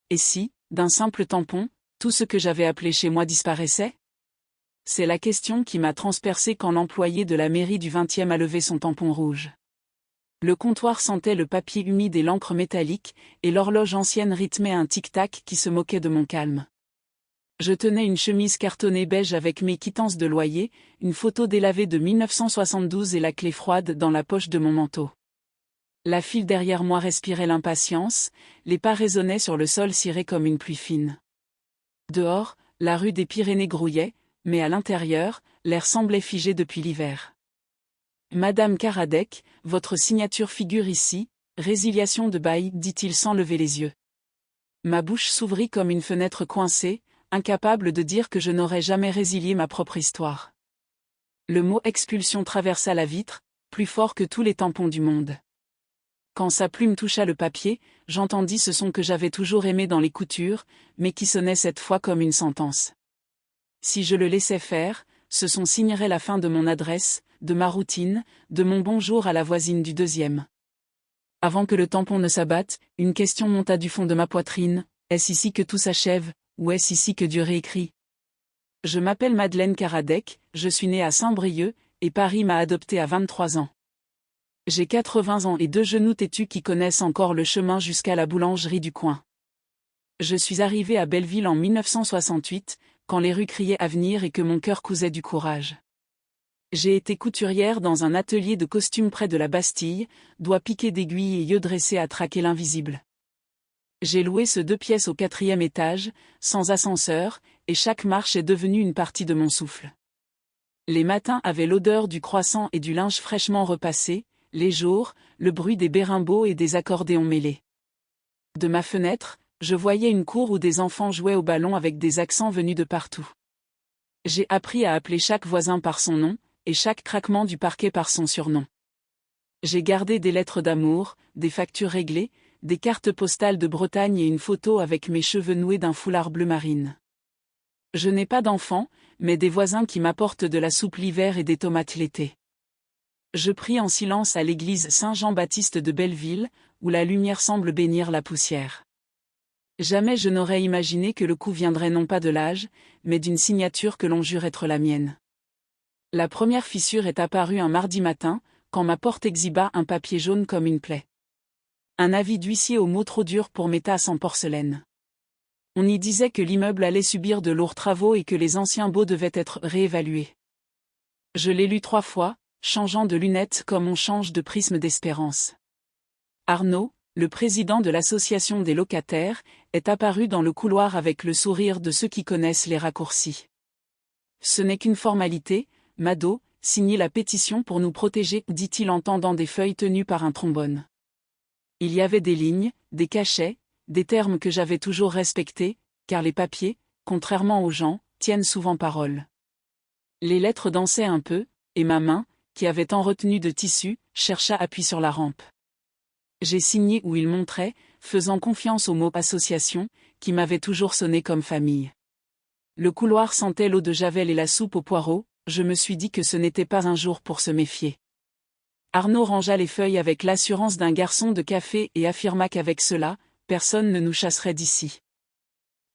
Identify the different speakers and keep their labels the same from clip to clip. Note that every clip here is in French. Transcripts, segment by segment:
Speaker 1: Et si, d'un simple tampon, tout ce que j'avais appelé chez moi disparaissait? C'est la question qui m'a transpercé quand l'employé de la mairie du 20e a levé son tampon rouge. Le comptoir sentait le papier humide et l'encre métallique, et l'horloge ancienne rythmait un tic-tac qui se moquait de mon calme. Je tenais une chemise cartonnée beige avec mes quittances de loyer, une photo délavée de 1972 et la clé froide dans la poche de mon manteau. La file derrière moi respirait l'impatience, les pas résonnaient sur le sol ciré comme une pluie fine. Dehors, la rue des Pyrénées grouillait, mais à l'intérieur, l'air semblait figé depuis l'hiver. Madame Karadec, votre signature figure ici, résiliation de bail, dit-il sans lever les yeux. Ma bouche s'ouvrit comme une fenêtre coincée, incapable de dire que je n'aurais jamais résilié ma propre histoire. Le mot expulsion traversa la vitre, plus fort que tous les tampons du monde. Quand sa plume toucha le papier, j'entendis ce son que j'avais toujours aimé dans les coutures, mais qui sonnait cette fois comme une sentence. Si je le laissais faire, ce son signerait la fin de mon adresse, de ma routine, de mon bonjour à la voisine du 2e. Avant que le tampon ne s'abatte, une question monta du fond de ma poitrine, est-ce ici que tout s'achève, ou est-ce ici que Dieu réécrit? Je m'appelle Madeleine Karadec, je suis née à Saint-Brieuc, et Paris m'a adoptée à 23 ans. J'ai 80 ans et 2 genoux têtus qui connaissent encore le chemin jusqu'à la boulangerie du coin. Je suis arrivée à Belleville en 1968, quand les rues criaient avenir et que mon cœur cousait du courage. J'ai été couturière dans un atelier de costumes près de la Bastille, doigts piqués d'aiguilles et yeux dressés à traquer l'invisible. J'ai loué ce 2 pièces au 4e étage, sans ascenseur, et chaque marche est devenue une partie de mon souffle. Les matins avaient l'odeur du croissant et du linge fraîchement repassé, les jours, le bruit des bérimbaux et des accordéons mêlés. De ma fenêtre, je voyais une cour où des enfants jouaient au ballon avec des accents venus de partout. J'ai appris à appeler chaque voisin par son nom, et chaque craquement du parquet par son surnom. J'ai gardé des lettres d'amour, des factures réglées, des cartes postales de Bretagne et une photo avec mes cheveux noués d'un foulard bleu marine. Je n'ai pas d'enfants, mais des voisins qui m'apportent de la soupe l'hiver et des tomates l'été. Je prie en silence à l'église Saint-Jean-Baptiste de Belleville, où la lumière semble bénir la poussière. Jamais je n'aurais imaginé que le coup viendrait non pas de l'âge, mais d'une signature que l'on jure être la mienne. La première fissure est apparue un mardi matin, quand ma porte exhiba un papier jaune comme une plaie. Un avis d'huissier aux mots trop durs pour mes tasses en porcelaine. On y disait que l'immeuble allait subir de lourds travaux et que les anciens baux devaient être réévalués. Je l'ai lu 3 fois, changeant de lunettes comme on change de prisme d'espérance. Arnaud, le président de l'association des locataires, est apparu dans le couloir avec le sourire de ceux qui connaissent les raccourcis. Ce n'est qu'une formalité, Mado, signez la pétition pour nous protéger, dit-il en tendant des feuilles tenues par un trombone. Il y avait des lignes, des cachets, des termes que j'avais toujours respectés, car les papiers, contrairement aux gens, tiennent souvent parole. Les lettres dansaient un peu, et ma main, qui avait tant retenu de tissu, chercha appui sur la rampe. J'ai signé où il montrait, faisant confiance au mot association, qui m'avait toujours sonné comme famille. Le couloir sentait l'eau de javel et la soupe aux poireaux, je me suis dit que ce n'était pas un jour pour se méfier. Arnaud rangea les feuilles avec l'assurance d'un garçon de café et affirma qu'avec cela, personne ne nous chasserait d'ici.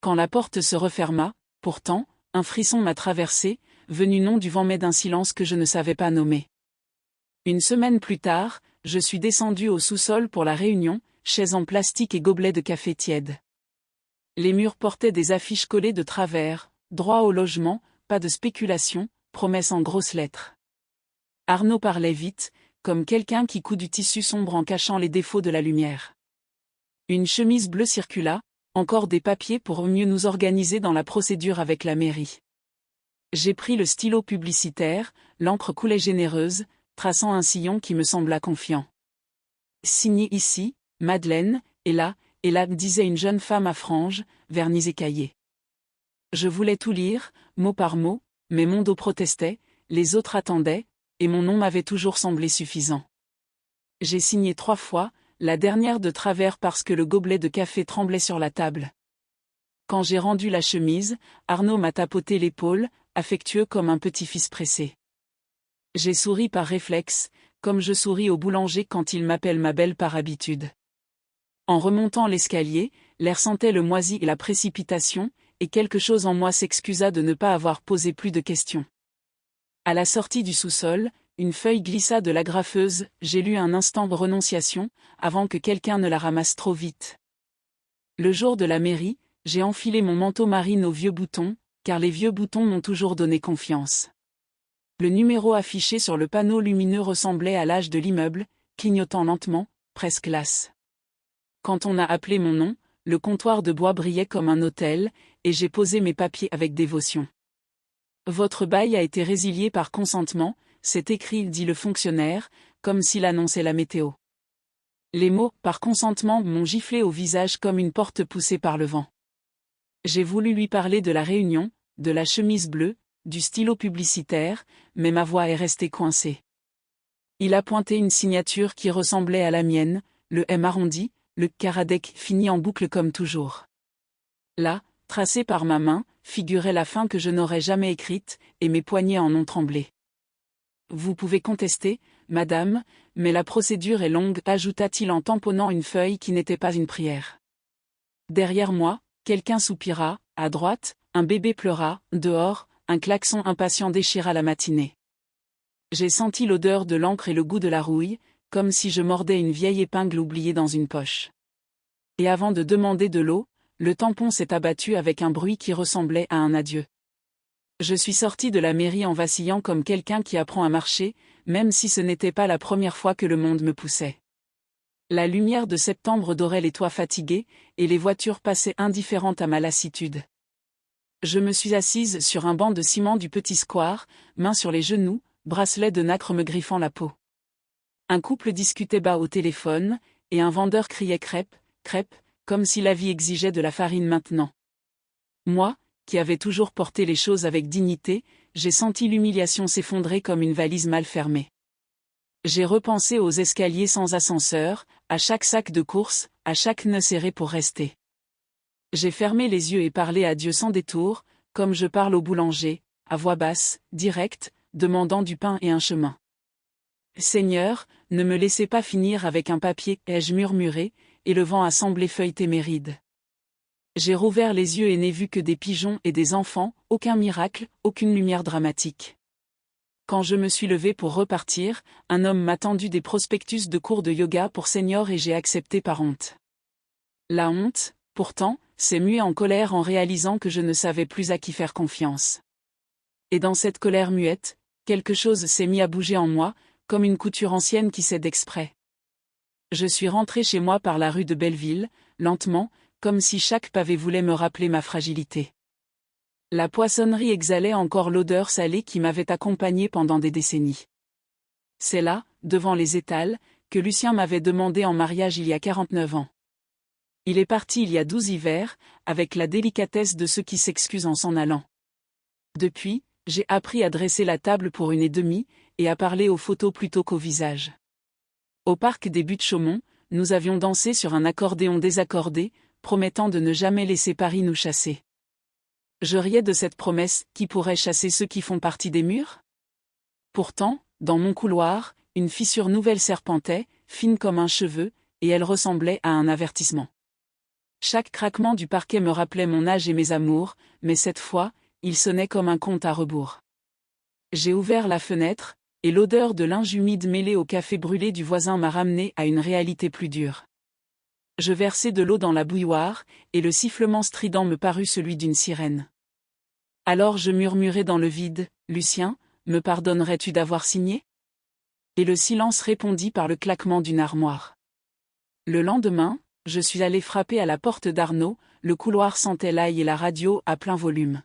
Speaker 1: Quand la porte se referma, pourtant, un frisson m'a traversé, venu non du vent mais d'un silence que je ne savais pas nommer. Une semaine plus tard, je suis descendu au sous-sol pour la réunion, chaises en plastique et gobelets de café tiède. Les murs portaient des affiches collées de travers, droit au logement, pas de spéculation, promesse en grosses lettres. Arnaud parlait vite, comme quelqu'un qui coud du tissu sombre en cachant les défauts de la lumière. Une chemise bleue circula, encore des papiers pour mieux nous organiser dans la procédure avec la mairie. J'ai pris le stylo publicitaire, l'encre coulait généreuse, traçant un sillon qui me sembla confiant. Signé ici, Madeleine, et là, disait une jeune femme à franges, vernis écaillés. Je voulais tout lire, mot par mot, mais mon dos protestait, les autres attendaient, et mon nom m'avait toujours semblé suffisant. J'ai signé 3 fois, la dernière de travers parce que le gobelet de café tremblait sur la table. Quand j'ai rendu la chemise, Arnaud m'a tapoté l'épaule, affectueux comme un petit-fils pressé. J'ai souri par réflexe, comme je souris au boulanger quand il m'appelle ma belle par habitude. En remontant l'escalier, l'air sentait le moisi et la précipitation, et quelque chose en moi s'excusa de ne pas avoir posé plus de questions. À la sortie du sous-sol, une feuille glissa de l'agrafeuse, j'ai lu un instant de renonciation, avant que quelqu'un ne la ramasse trop vite. Le jour de la mairie, j'ai enfilé mon manteau marine aux vieux boutons, car les vieux boutons m'ont toujours donné confiance. Le numéro affiché sur le panneau lumineux ressemblait à l'âge de l'immeuble, clignotant lentement, presque las. Quand on a appelé mon nom, le comptoir de bois brillait comme un autel, et j'ai posé mes papiers avec dévotion. Votre bail a été résilié par consentement, c'est écrit, dit le fonctionnaire, comme s'il annonçait la météo. Les mots « par consentement » m'ont giflé au visage comme une porte poussée par le vent. J'ai voulu lui parler de la réunion, de la chemise bleue, du stylo publicitaire, mais ma voix est restée coincée. Il a pointé une signature qui ressemblait à la mienne, le M arrondi, le Karadec fini en boucle comme toujours. Là, tracé par ma main, figurait la fin que je n'aurais jamais écrite, et mes poignets en ont tremblé. Vous pouvez contester, madame, mais la procédure est longue, ajouta-t-il en tamponnant une feuille qui n'était pas une prière. Derrière moi, quelqu'un soupira, à droite, un bébé pleura, dehors, un klaxon impatient déchira la matinée. J'ai senti l'odeur de l'encre et le goût de la rouille, comme si je mordais une vieille épingle oubliée dans une poche. Et avant de demander de l'eau, le tampon s'est abattu avec un bruit qui ressemblait à un adieu. Je suis sorti de la mairie en vacillant comme quelqu'un qui apprend à marcher, même si ce n'était pas la première fois que le monde me poussait. La lumière de septembre dorait les toits fatigués, et les voitures passaient indifférentes à ma lassitude. Je me suis assise sur un banc de ciment du petit square, mains sur les genoux, bracelet de nacre me griffant la peau. Un couple discutait bas au téléphone, et un vendeur criait crêpes, crêpes, comme si la vie exigeait de la farine maintenant. Moi, qui avais toujours porté les choses avec dignité, j'ai senti l'humiliation s'effondrer comme une valise mal fermée. J'ai repensé aux escaliers sans ascenseur, à chaque sac de course, à chaque nœud serré pour rester. J'ai fermé les yeux et parlé à Dieu sans détour, comme je parle au boulanger, à voix basse, directe, demandant du pain et un chemin. Seigneur, ne me laissez pas finir avec un papier, ai-je murmuré, et le vent a semblé feuilleter mes rides. J'ai rouvert les yeux et n'ai vu que des pigeons et des enfants, aucun miracle, aucune lumière dramatique. Quand je me suis levé pour repartir, un homme m'a tendu des prospectus de cours de yoga pour seniors et j'ai accepté par honte. La honte, pourtant, s'est muée en colère en réalisant que je ne savais plus à qui faire confiance. Et dans cette colère muette, quelque chose s'est mis à bouger en moi, comme une couture ancienne qui cède exprès. Je suis rentré chez moi par la rue de Belleville, lentement, comme si chaque pavé voulait me rappeler ma fragilité. La poissonnerie exhalait encore l'odeur salée qui m'avait accompagnée pendant des décennies. C'est là, devant les étals, que Lucien m'avait demandé en mariage il y a 49 ans. Il est parti il y a 12 hivers, avec la délicatesse de ceux qui s'excusent en s'en allant. Depuis, j'ai appris à dresser la table pour 1,5, et à parler aux photos plutôt qu'au visage. Au parc des Buttes-Chaumont, nous avions dansé sur un accordéon désaccordé, promettant de ne jamais laisser Paris nous chasser. Je riais de cette promesse, qui pourrait chasser ceux qui font partie des murs ? Pourtant, dans mon couloir, une fissure nouvelle serpentait, fine comme un cheveu, et elle ressemblait à un avertissement. Chaque craquement du parquet me rappelait mon âge et mes amours, mais cette fois, il sonnait comme un compte à rebours. J'ai ouvert la fenêtre, et l'odeur de linge humide mêlée au café brûlé du voisin m'a ramené à une réalité plus dure. Je versai de l'eau dans la bouilloire, et le sifflement strident me parut celui d'une sirène. Alors je murmurai dans le vide, « Lucien, me pardonnerais-tu d'avoir signé ?» Et le silence répondit par le claquement d'une armoire. Le lendemain, je suis allé frapper à la porte d'Arnaud, le couloir sentait l'ail et la radio à plein volume.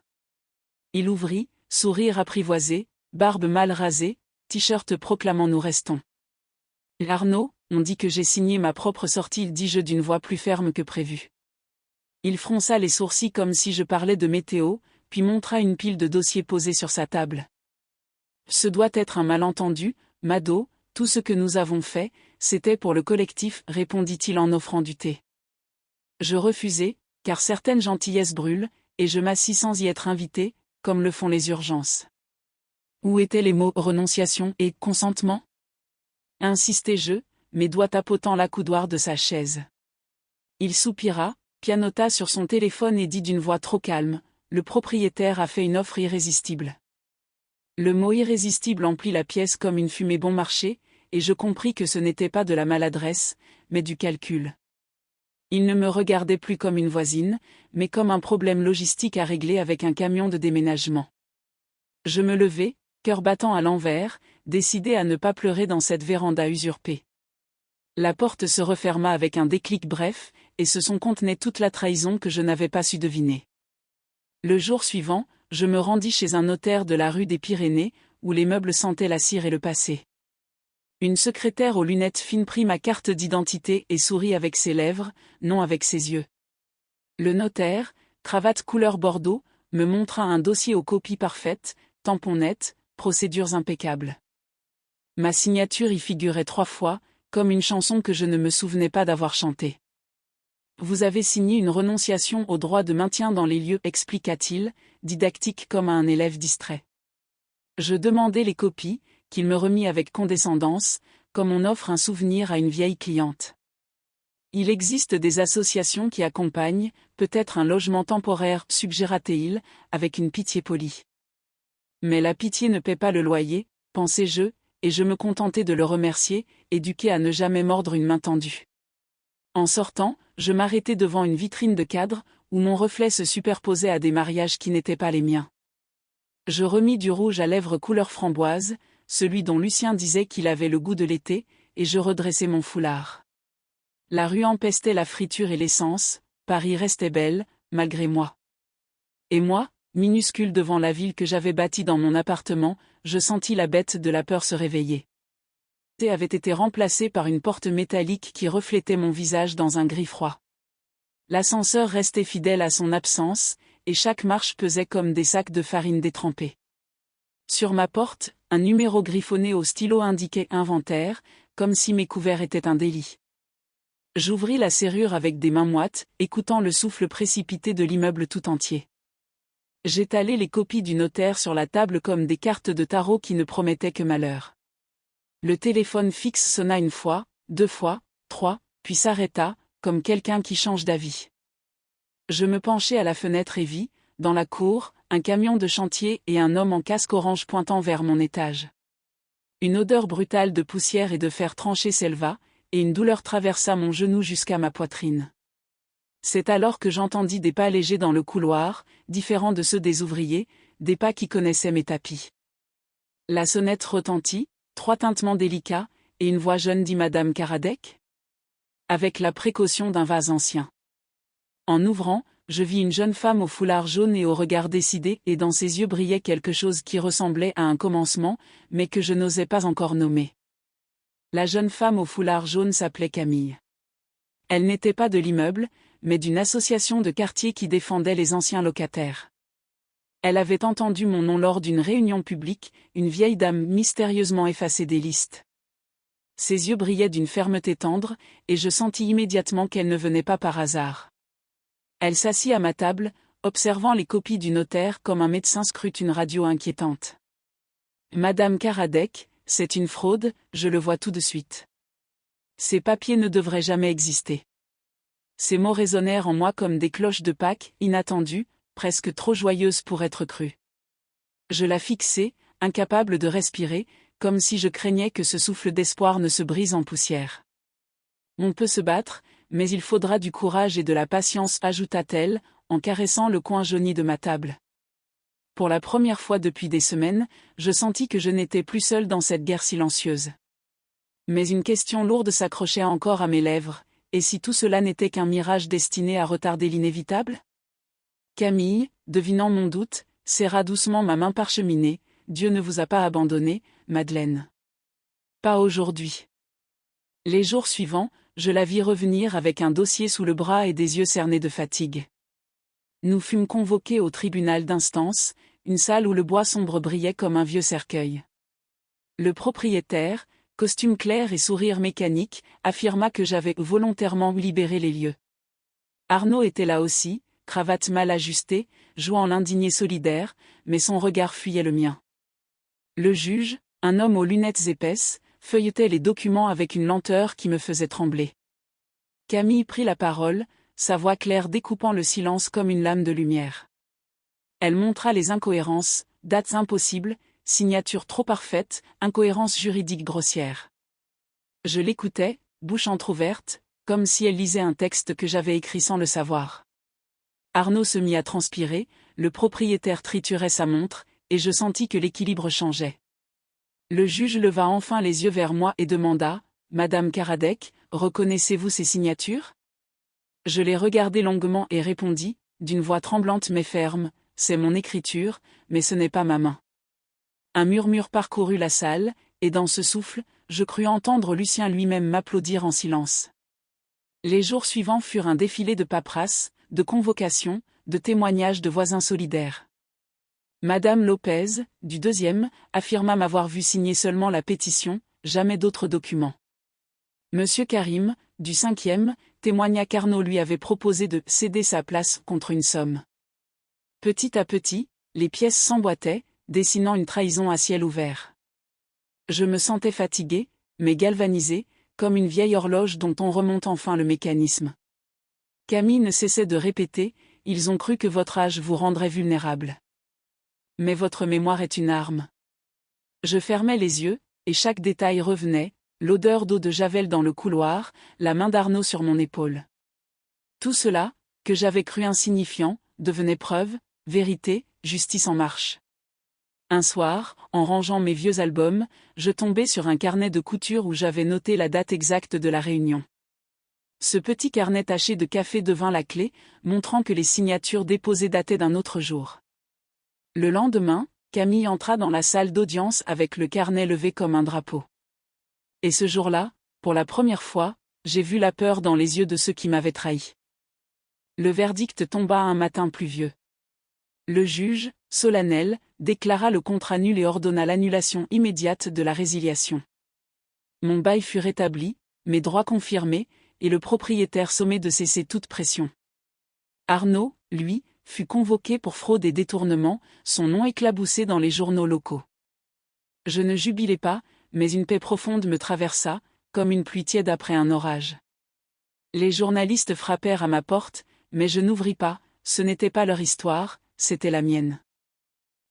Speaker 1: Il ouvrit, sourire apprivoisé, barbe mal rasée, t-shirt proclamant nous restons. Arnaud, on dit que j'ai signé ma propre sortie, dis-je d'une voix plus ferme que prévu. Il fronça les sourcils comme si je parlais de météo, puis montra une pile de dossiers posés sur sa table. Ce doit être un malentendu, Mado, tout ce que nous avons fait, c'était pour le collectif, répondit-il en offrant du thé. Je refusai, car certaines gentillesses brûlent, et je m'assis sans y être invité, comme le font les urgences. Où étaient les mots « renonciation » et « consentement » insistai-je, mes doigts tapotant l'accoudoir de sa chaise. Il soupira, pianota sur son téléphone et dit d'une voix trop calme, « Le propriétaire a fait une offre irrésistible. » Le mot irrésistible emplit la pièce comme une fumée bon marché, et je compris que ce n'était pas de la maladresse, mais du calcul. Il ne me regardait plus comme une voisine, mais comme un problème logistique à régler avec un camion de déménagement. Je me levai, cœur battant à l'envers, décidé à ne pas pleurer dans cette véranda usurpée. La porte se referma avec un déclic bref, et ce son contenait toute la trahison que je n'avais pas su deviner. Le jour suivant, je me rendis chez un notaire de la rue des Pyrénées, où les meubles sentaient la cire et le passé. Une secrétaire aux lunettes fines prit ma carte d'identité et sourit avec ses lèvres, non avec ses yeux. Le notaire, cravate couleur bordeaux, me montra un dossier aux copies parfaites, tampons nets, procédures impeccables. Ma signature y figurait 3 fois, comme une chanson que je ne me souvenais pas d'avoir chantée. Vous avez signé une renonciation au droit de maintien dans les lieux, expliqua-t-il, didactique comme à un élève distrait. Je demandai les copies, qu'il me remit avec condescendance, comme on offre un souvenir à une vieille cliente. Il existe des associations qui accompagnent, peut-être un logement temporaire, suggéra-t-il, avec une pitié polie. Mais la pitié ne paie pas le loyer, pensai-je, et je me contentai de le remercier, éduqué à ne jamais mordre une main tendue. En sortant, je m'arrêtai devant une vitrine de cadre, où mon reflet se superposait à des mariages qui n'étaient pas les miens. Je remis du rouge à lèvres couleur framboise, celui dont Lucien disait qu'il avait le goût de l'été, et je redressai mon foulard. La rue empestait la friture et l'essence, Paris restait belle, malgré moi. Et moi, minuscule devant la ville que j'avais bâtie dans mon appartement, je sentis la bête de la peur se réveiller. Avait été remplacée par une porte métallique qui reflétait mon visage dans un gris froid. L'ascenseur restait fidèle à son absence, et chaque marche pesait comme des sacs de farine détrempés. Sur ma porte, un numéro griffonné au stylo indiquait « Inventaire », comme si mes couverts étaient un délit. J'ouvris la serrure avec des mains moites, écoutant le souffle précipité de l'immeuble tout entier. J'étalai les copies du notaire sur la table comme des cartes de tarot qui ne promettaient que malheur. Le téléphone fixe sonna 1 fois, 2 fois, 3, puis s'arrêta, comme quelqu'un qui change d'avis. Je me penchai à la fenêtre et vis, dans la cour, un camion de chantier et un homme en casque orange pointant vers mon étage. Une odeur brutale de poussière et de fer tranché s'éleva, et une douleur traversa mon genou jusqu'à ma poitrine. C'est alors que j'entendis des pas légers dans le couloir, différents de ceux des ouvriers, des pas qui connaissaient mes tapis. La sonnette retentit, 3 tintements délicats, et une voix jeune dit Madame Karadec ? Avec la précaution d'un vase ancien. En ouvrant, je vis une jeune femme au foulard jaune et au regard décidé, et dans ses yeux brillait quelque chose qui ressemblait à un commencement, mais que je n'osais pas encore nommer. La jeune femme au foulard jaune s'appelait Camille. Elle n'était pas de l'immeuble, mais d'une association de quartier qui défendait les anciens locataires. Elle avait entendu mon nom lors d'une réunion publique, une vieille dame mystérieusement effacée des listes. Ses yeux brillaient d'une fermeté tendre, et je sentis immédiatement qu'elle ne venait pas par hasard. Elle s'assit à ma table, observant les copies du notaire comme un médecin scrute une radio inquiétante. Madame Karadec, c'est une fraude, je le vois tout de suite. Ces papiers ne devraient jamais exister. Ces mots résonnèrent en moi comme des cloches de Pâques, inattendues, presque trop joyeuses pour être crues. Je la fixai, incapable de respirer, comme si je craignais que ce souffle d'espoir ne se brise en poussière. On peut se battre, mais il faudra du courage et de la patience, ajouta-t-elle, en caressant le coin jauni de ma table. Pour la première fois depuis des semaines, je sentis que je n'étais plus seule dans cette guerre silencieuse. Mais une question lourde s'accrochait encore à mes lèvres, et si tout cela n'était qu'un mirage destiné à retarder l'inévitable ? Camille, devinant mon doute, serra doucement ma main parcheminée. Dieu ne vous a pas abandonné, Madeleine. Pas aujourd'hui. Les jours suivants, je la vis revenir avec un dossier sous le bras et des yeux cernés de fatigue. Nous fûmes convoqués au tribunal d'instance, une salle où le bois sombre brillait comme un vieux cercueil. Le propriétaire, costume clair et sourire mécanique, affirma que j'avais volontairement libéré les lieux. Arnaud était là aussi, cravate mal ajustée, jouant l'indigné solidaire, mais son regard fuyait le mien. Le juge, un homme aux lunettes épaisses, feuilletait les documents avec une lenteur qui me faisait trembler. Camille prit la parole, sa voix claire découpant le silence comme une lame de lumière. Elle montra les incohérences, dates impossibles, signatures trop parfaites, incohérences juridiques grossières. Je l'écoutais, bouche entr'ouverte, comme si elle lisait un texte que j'avais écrit sans le savoir. Arnaud se mit à transpirer, le propriétaire triturait sa montre, et je sentis que l'équilibre changeait. Le juge leva enfin les yeux vers moi et demanda « Madame Karadec, reconnaissez-vous ces signatures ?» Je les regardai longuement et répondis, d'une voix tremblante mais ferme « C'est mon écriture, mais ce n'est pas ma main. » Un murmure parcourut la salle, et dans ce souffle, je crus entendre Lucien lui-même m'applaudir en silence. Les jours suivants furent un défilé de paperasses, de convocations, de témoignages de voisins solidaires. Madame Lopez, du 2e, affirma m'avoir vu signer seulement la pétition, jamais d'autres documents. Monsieur Karim, du 5e, témoigna qu'Arnaud lui avait proposé de céder sa place contre une somme. Petit à petit, les pièces s'emboîtaient, dessinant une trahison à ciel ouvert. Je me sentais fatigué, mais galvanisé, comme une vieille horloge dont on remonte enfin le mécanisme. Camille ne cessait de répéter, « Ils ont cru que votre âge vous rendrait vulnérable. Mais votre mémoire est une arme. » Je fermais les yeux, et chaque détail revenait, l'odeur d'eau de Javel dans le couloir, la main d'Arnaud sur mon épaule. Tout cela, que j'avais cru insignifiant, devenait preuve, vérité, justice en marche. Un soir, en rangeant mes vieux albums, je tombai sur un carnet de couture où j'avais noté la date exacte de la réunion. Ce petit carnet taché de café devint la clé, montrant que les signatures déposées dataient d'un autre jour. Le lendemain, Camille entra dans la salle d'audience avec le carnet levé comme un drapeau. Et ce jour-là, pour la première fois, j'ai vu la peur dans les yeux de ceux qui m'avaient trahi. Le verdict tomba un matin pluvieux. Le juge, solennel, déclara le contrat nul et ordonna l'annulation immédiate de la résiliation. Mon bail fut rétabli, mes droits confirmés, et le propriétaire sommé de cesser toute pression. Arnaud, lui, fut convoqué pour fraude et détournement, son nom éclaboussé dans les journaux locaux. Je ne jubilai pas, mais une paix profonde me traversa, comme une pluie tiède après un orage. Les journalistes frappèrent à ma porte, mais je n'ouvris pas, ce n'était pas leur histoire, c'était la mienne.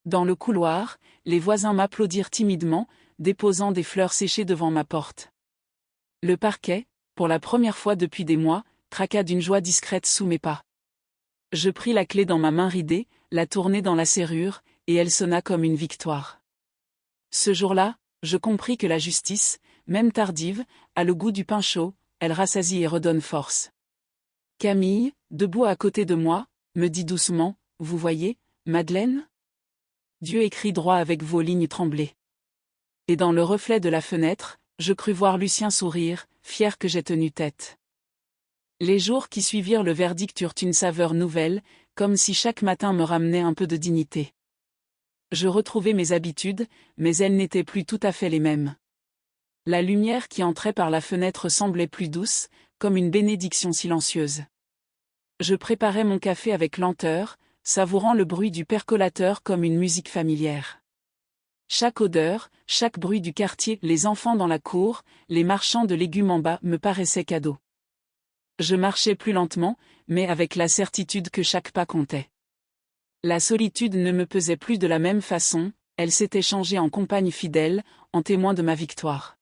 Speaker 1: Dans le couloir, les voisins m'applaudirent timidement, déposant des fleurs séchées devant ma porte. Le parquet, pour la première fois depuis des mois, craqua d'une joie discrète sous mes pas. Je pris la clé dans ma main ridée, la tournai dans la serrure, et elle sonna comme une victoire. Ce jour-là, je compris que la justice, même tardive, a le goût du pain chaud, elle rassasie et redonne force. Camille, debout à côté de moi, me dit doucement, « Vous voyez, Madeleine ? Dieu écrit droit avec vos lignes tremblées. » Et dans le reflet de la fenêtre, je crus voir Lucien sourire, fier que j'ai tenu tête. Les jours qui suivirent le verdict eurent une saveur nouvelle, comme si chaque matin me ramenait un peu de dignité. Je retrouvais mes habitudes, mais elles n'étaient plus tout à fait les mêmes. La lumière qui entrait par la fenêtre semblait plus douce, comme une bénédiction silencieuse. Je préparais mon café avec lenteur, savourant le bruit du percolateur comme une musique familière. Chaque odeur, chaque bruit du quartier, les enfants dans la cour, les marchands de légumes en bas me paraissaient cadeaux. Je marchais plus lentement, mais avec la certitude que chaque pas comptait. La solitude ne me pesait plus de la même façon, elle s'était changée en compagne fidèle, en témoin de ma victoire.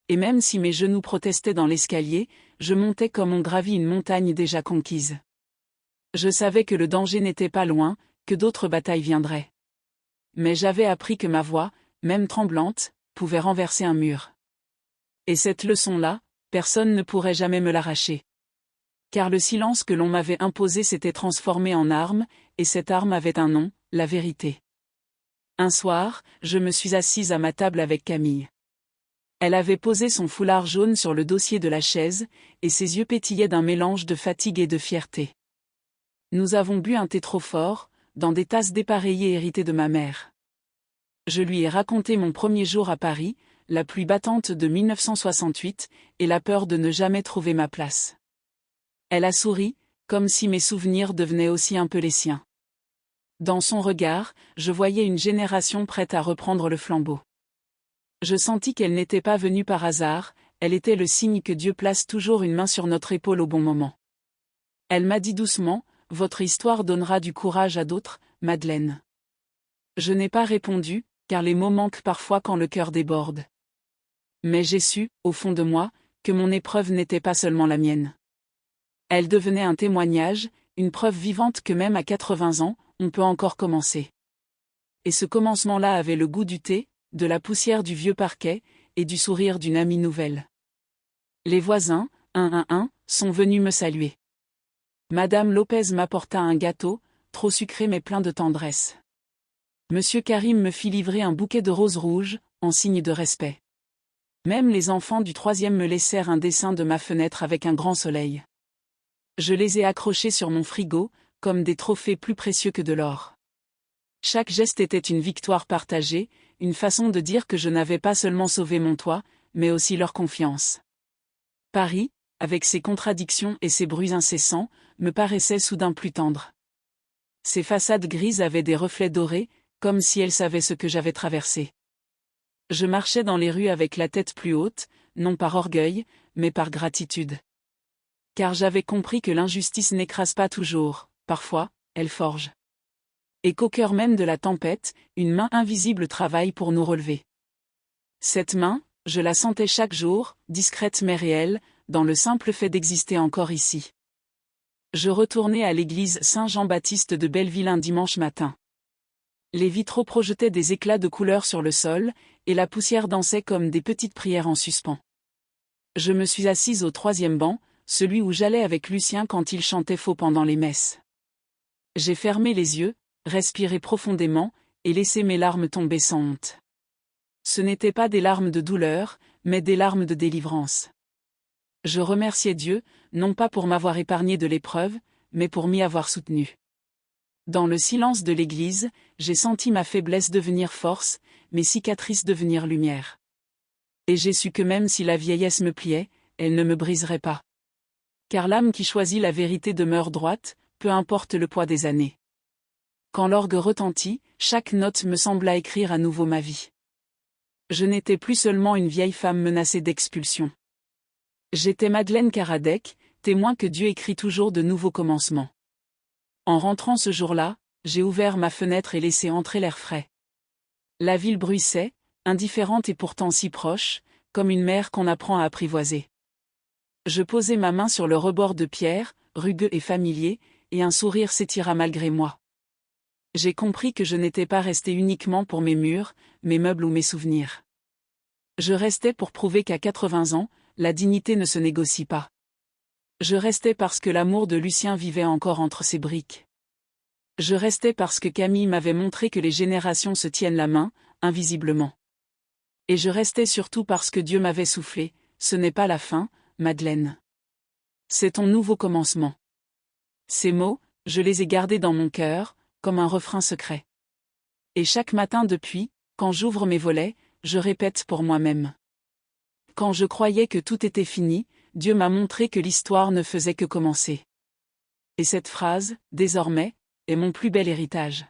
Speaker 1: Et même si mes genoux protestaient dans l'escalier, je montais comme on gravit une montagne déjà conquise. Je savais que le danger n'était pas loin, que d'autres batailles viendraient. Mais j'avais appris que ma voix, même tremblante, pouvait renverser un mur. Et cette leçon-là, personne ne pourrait jamais me l'arracher. Car le silence que l'on m'avait imposé s'était transformé en arme, et cette arme avait un nom, la vérité. Un soir, je me suis assise à ma table avec Camille. Elle avait posé son foulard jaune sur le dossier de la chaise, et ses yeux pétillaient d'un mélange de fatigue et de fierté. Nous avons bu un thé trop fort, dans des tasses dépareillées héritées de ma mère. Je lui ai raconté mon premier jour à Paris, la pluie battante de 1968, et la peur de ne jamais trouver ma place. Elle a souri, comme si mes souvenirs devenaient aussi un peu les siens. Dans son regard, je voyais une génération prête à reprendre le flambeau. Je sentis qu'elle n'était pas venue par hasard, elle était le signe que Dieu place toujours une main sur notre épaule au bon moment. Elle m'a dit doucement, « Votre histoire donnera du courage à d'autres, Madeleine. » Je n'ai pas répondu, car les mots manquent parfois quand le cœur déborde. Mais j'ai su, au fond de moi, que mon épreuve n'était pas seulement la mienne. Elle devenait un témoignage, une preuve vivante que même à 80 ans, on peut encore commencer. Et ce commencement-là avait le goût du thé, de la poussière du vieux parquet, et du sourire d'une amie nouvelle. Les voisins, sont venus me saluer. Madame Lopez m'apporta un gâteau, trop sucré mais plein de tendresse. Monsieur Karim me fit livrer un bouquet de roses rouges, en signe de respect. Même les enfants du 3e me laissèrent un dessin de ma fenêtre avec un grand soleil. Je les ai accrochés sur mon frigo, comme des trophées plus précieux que de l'or. Chaque geste était une victoire partagée, une façon de dire que je n'avais pas seulement sauvé mon toit, mais aussi leur confiance. Paris, avec ses contradictions et ses bruits incessants, me paraissait soudain plus tendre. Ses façades grises avaient des reflets dorés, comme si elles savaient ce que j'avais traversé. Je marchais dans les rues avec la tête plus haute, non par orgueil, mais par gratitude. Car j'avais compris que l'injustice n'écrase pas toujours, parfois, elle forge. Et qu'au cœur même de la tempête, une main invisible travaille pour nous relever. Cette main, je la sentais chaque jour, discrète mais réelle, dans le simple fait d'exister encore ici. Je retournai à l'église Saint-Jean-Baptiste de Belleville un dimanche matin. Les vitraux projetaient des éclats de couleurs sur le sol, et la poussière dansait comme des petites prières en suspens. Je me suis assise au 3e banc, celui où j'allais avec Lucien quand il chantait faux pendant les messes. J'ai fermé les yeux, respiré profondément, et laissé mes larmes tomber sans honte. Ce n'étaient pas des larmes de douleur, mais des larmes de délivrance. Je remerciais Dieu, non pas pour m'avoir épargné de l'épreuve, mais pour m'y avoir soutenu. Dans le silence de l'église, j'ai senti ma faiblesse devenir force, mes cicatrices devenir lumière. Et j'ai su que même si la vieillesse me pliait, elle ne me briserait pas. Car l'âme qui choisit la vérité demeure droite, peu importe le poids des années. Quand l'orgue retentit, chaque note me sembla écrire à nouveau ma vie. Je n'étais plus seulement une vieille femme menacée d'expulsion. J'étais Madeleine Karadec, témoin que Dieu écrit toujours de nouveaux commencements. En rentrant ce jour-là, j'ai ouvert ma fenêtre et laissé entrer l'air frais. La ville bruissait, indifférente et pourtant si proche, comme une mer qu'on apprend à apprivoiser. Je posai ma main sur le rebord de pierre, rugueux et familier, et un sourire s'étira malgré moi. J'ai compris que je n'étais pas resté uniquement pour mes murs, mes meubles ou mes souvenirs. Je restais pour prouver qu'à 80 ans, la dignité ne se négocie pas. Je restais parce que l'amour de Lucien vivait encore entre ses briques. Je restais parce que Camille m'avait montré que les générations se tiennent la main, invisiblement. Et je restais surtout parce que Dieu m'avait soufflé, ce n'est pas la fin, Madeleine. C'est ton nouveau commencement. Ces mots, je les ai gardés dans mon cœur, comme un refrain secret. Et chaque matin depuis, quand j'ouvre mes volets, je répète pour moi-même. Quand je croyais que tout était fini, Dieu m'a montré que l'histoire ne faisait que commencer. Et cette phrase, désormais, est mon plus bel héritage.